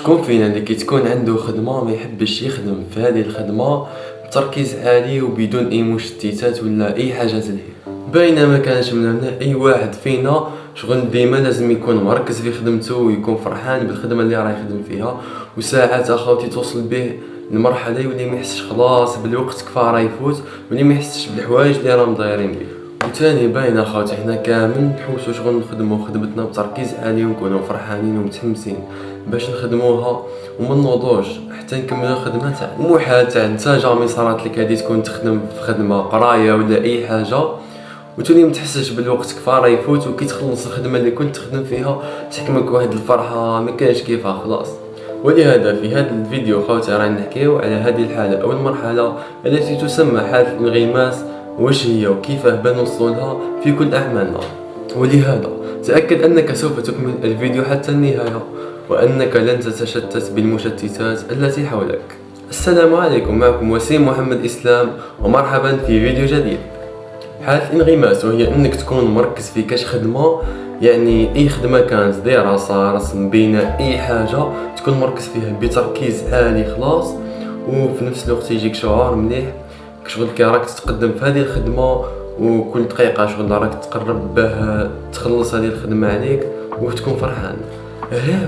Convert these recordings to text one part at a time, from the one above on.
شكون فينا اللي كتكون عنده خدمة ما يحبش يخدم في هذه الخدمة بتركيز عالي وبدون اي مشتتات ولا اي حاجة تلهيه؟ باينه ما كانش من هنا اي واحد فينا شغل ديما لازم يكون مركز في خدمته ويكون فرحان بالخدمه اللي راه يخدم فيها. وساعات اخوتي توصل به المرحله يولي ما يحسش خلاص بالوقت كفا راه يفوت، واللي ما يحسش بالحوايج اللي راهم دايرين به. وثاني باينه اخوتي حنا كامل نحوسوا شغل نخدموا خدمتنا بتركيز عالي ونكونوا فرحانين ومتحمسين باش نخدموها وما نوضوش حتى نكملوا الخدمه تاعنا. محال تاع انت جامي صارت لك هذه تكون تخدم في خدمه قرايه ولا اي حاجه وتولي متحسش بالوقت كفا راه يفوت، وكي تخلص الخدمه اللي كنت تخدم فيها تحكمك واحد الفرحه ما كانش كيفها خلاص. ولهذا في هذا الفيديو خوتي راح نحكيو على هذه الحاله او المرحله التي تسمى حاله الانغماس، واش هي وكيفاه باه نوصلوا لها في كل اعمالنا. ولهذا تاكد انك سوف تكمل الفيديو حتى النهايه وانك لن تتشتت بالمشتتات التي حولك. السلام عليكم، معكم وسيم محمد اسلام ومرحبا في فيديو جديد. حالة الانغماس وهي انك تكون مركز في كاش خدمة، يعني اي خدمة كانت دراسة رسم بناء اي حاجة تكون مركز فيها بتركيز عالي خلاص، وفي نفس الوقت يجيك شعور مليح شغل كي راك تتقدم في هذه الخدمة وكل دقيقة شغل راك تقرب باه تخلص هذه الخدمة عليك وتكون فرحان.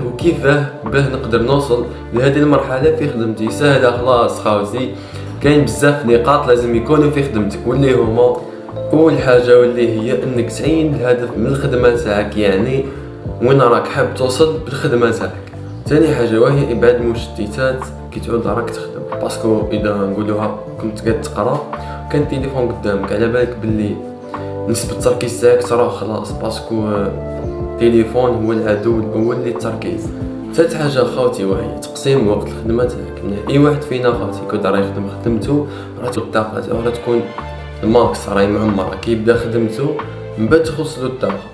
وكيفاه باه نقدر نوصل لهذه المرحلة في خدمتي؟ سهلة خلاص خاوتي، كاين بزاف نقاط لازم يكونوا في خدمتك واللي هما اول حاجه واللي هي انك تعين الهدف من الخدمه تاعك، يعني وين راك حاب توصل بالخدمه تاعك. ثاني حاجه وهي ابعاد المشتتات كي تعود راك تخدم، باسكو اذا نقولوها كنت قاعد تقرا كان التليفون قدامك على بالك باللي نسبه التركيز تاعك ترى خلاص، باسكو التليفون هو العدو الاول للتركيز. ثالث حاجه خوتي وهي تقسيم وقت الخدمه تاعك. اي واحد فينا خوتي كنت راه يخدم خدمته راه الطاقه تاعو تكون الماكس راهي معمره، كيبدا خدمته من بعد تخلصلو الطاقه،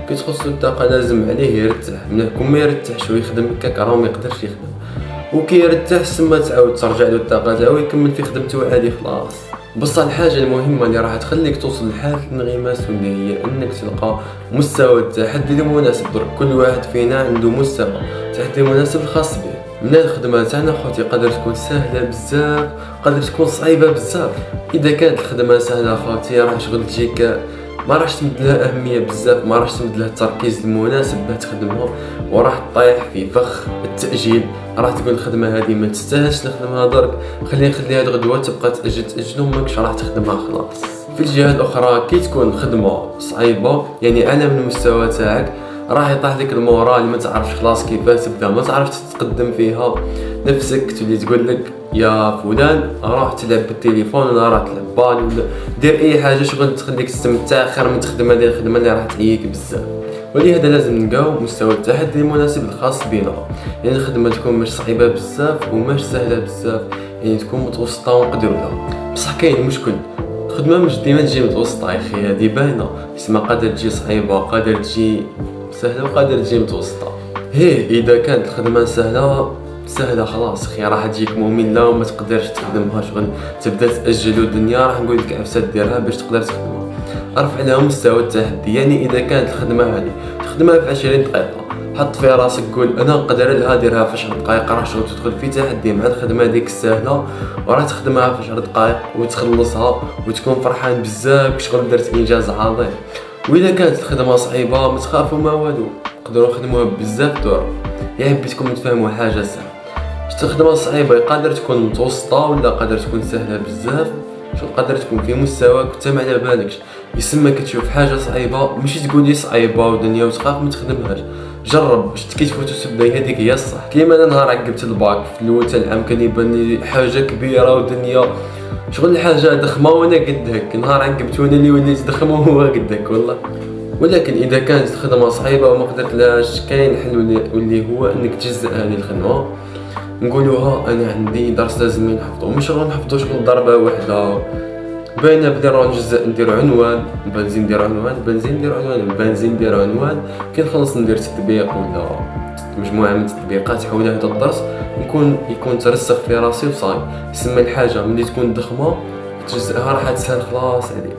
كي تخلصلو الطاقه لازم عليه يرتاح. كون ما يرتاحش ويخدم هكاك راه ما يقدرش يخدم، وكي يرتاح سما تعاود ترجع له الطاقه تاعو يكمل في خدمته عادي خلاص. بصح الحاجه المهمه اللي راح تخليك توصل لحاله الانغماس واللي هي انك تلقى مستوى التحدي المناسب. درك كل واحد فينا عنده مستوى تحدي مناسب الخاص به. من الخدمه تاعنا خوتي قادر تكون سهله بزاف، قادر تكون صعيبه بزاف. اذا كانت الخدمه سهله خوتي راح شغل تجيك ما راحش تمد لها اهميه بزاف، ما راحش تمد لها التركيز المناسب باه تخدمها، وراح طايح في فخ التاجيل. راح تقول الخدمه هذه ما تستاهلش نخدمها درك، خليها لغدوه، تبقى تاجل وماكش راح تخدمها خلاص. في الجهه الاخرى كي تكون الخدمه صعيبه يعني اعلى من المستوى تاعك راح يطيح لك المورال، ما تعرفش خلاص كيفاه تبدا، ما تعرفش تتقدم فيها. نفسك تولي تقول لك يا فلان روح تلعب بالتليفون ولا راح تلعب بال ولا دير اي حاجه شغل تخليك تستمتع خير من تخدم هذه الخدمه اللي راح تعييك بزاف. ولهذا لازم نلقاو مستوى التحدي المناسب الخاص بنا، يعني الخدمه تكون مش صعيبه بزاف ومش سهله بزاف، يعني تكون متوسطه ونقدروا لها. بصح كاين مشكل، الخدمه مش ديما تجي متوسطه يا اخي، هذه باينه، اسمها قادر تجي صعيبه قادر تجي سهله وقادر تجي متوسطه. اذا كانت الخدمه سهله خلاص اخي راح تجيك ممله وما تقدرش تخدمها، شغل تبدا تاجل الدنيا. راح نقول لك عفسه ديرها باش تقدر تخدمها. ارفع لها مستوى التحدي، يعني اذا كانت الخدمه هذه تخدمها في 20 دقيقه حط في راسك قول انا نقدر لها ديرها في 10 دقائق، راح شغل تدخل في تحدي مع الخدمه هذيك السهله وراح تخدمها في 10 دقائق وتخلصها وتكون فرحان بزاف شغل درت انجاز عظيم. واذا كانت الخدمه صعيبه ما تخافوا ما والو، نقدروا نخدموها بزاف طرق. يا بيتكم تفهموا حاجه سهله، الخدمه صعيبه قادر تكون متوسطه ولا قادر تكون سهله بزاف، شو قادر تكون في مستواك وانت ما على بالكش. يسمى كتشوف حاجه صعيبه ماشي تقول لي صعيبه ودنيا وتخاف ما تخدمهاش، جرب باش كي تفوتو تبدا هذيك هي الصح. كيما انا نهار عقبت الباك في الاول تاع العام كان يبان لي حاجه كبيره ودنيا شغل الحاجه ضخمه وانا قد هك، نهار عقبت وانا اللي وليت ضخم وهو قد هك والله. ولكن اذا كانت الخدمه صعيبه وما قدرتلاش كاين حل واللي هو انك تجزء هذه الخدمه. نقولوها انا عندي درس لازم نحفظو، مش راه نحفظو شغل ضربه واحده باينه بلي راه نجزء ندير عنوان بنزين ندير عنوان بنزين ندير عنوان بنزين ندير عنوان، كي نخلص ندير تطبيق ولا مجموعه من التطبيقات حول هذا الدرس يكون ترسخ في راسي وصاي. يسمى الحاجه ملي تكون ضخمه تجزئها راح تسهل خلاص عليك.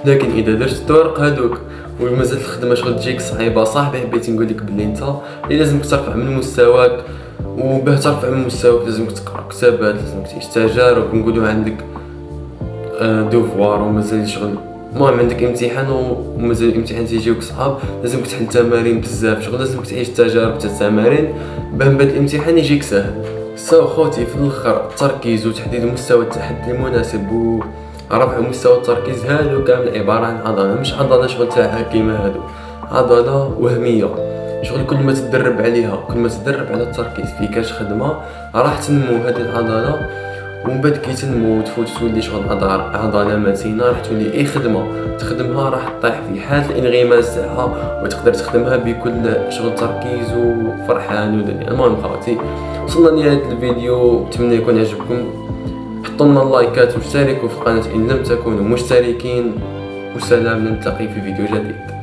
لكن اذا درت الطرق هذوك ومازالت الخدمه شغل تجيك صعيبه، صاحبي حبيت نقول لك بلي انت اللي لازم ترفع من مستواك وباه ترفع من مستواك لازمك تقرا كتابات، لازمك تعيش تجارب. نقولوا عندك دوفوار ومازال شغل، المهم عندك امتحان ومازال الامتحان تيجيوك صعاب، لازمك تحل تمارين بزاف شغل، لازمك تعيش تجارب تاع التمارين باه من بعد الامتحان يجيك ساهل. سا خوتي في الاخر التركيز وتحديد مستوى التحدي المناسب ورفع مستوى التركيز هادو كامل عبارة عن عضلة، مش عضلة شغل تاع كيما هادو، عضلة وهمية شغل كل ما تدرب عليها، كل ما تدرب على التركيز في كاش خدمة راح تنمو هذه العضلة، ومن بعد كي تنمو وتفوت تولي شغل عضلة متينة راح تولي اي خدمة تخدمها راح تطيح في حالة الانغماس تاعها وتقدر تخدمها بكل شغل تركيز وفرحان ودنيا. المهم خواتي وصلنا لهذا الفيديو، نتمنى يكون عجبكم، حطوا لنا اللايكات واشتركوا في القناة ان لم تكونوا مشتركين، وسلام، نلتقي في فيديو جديد.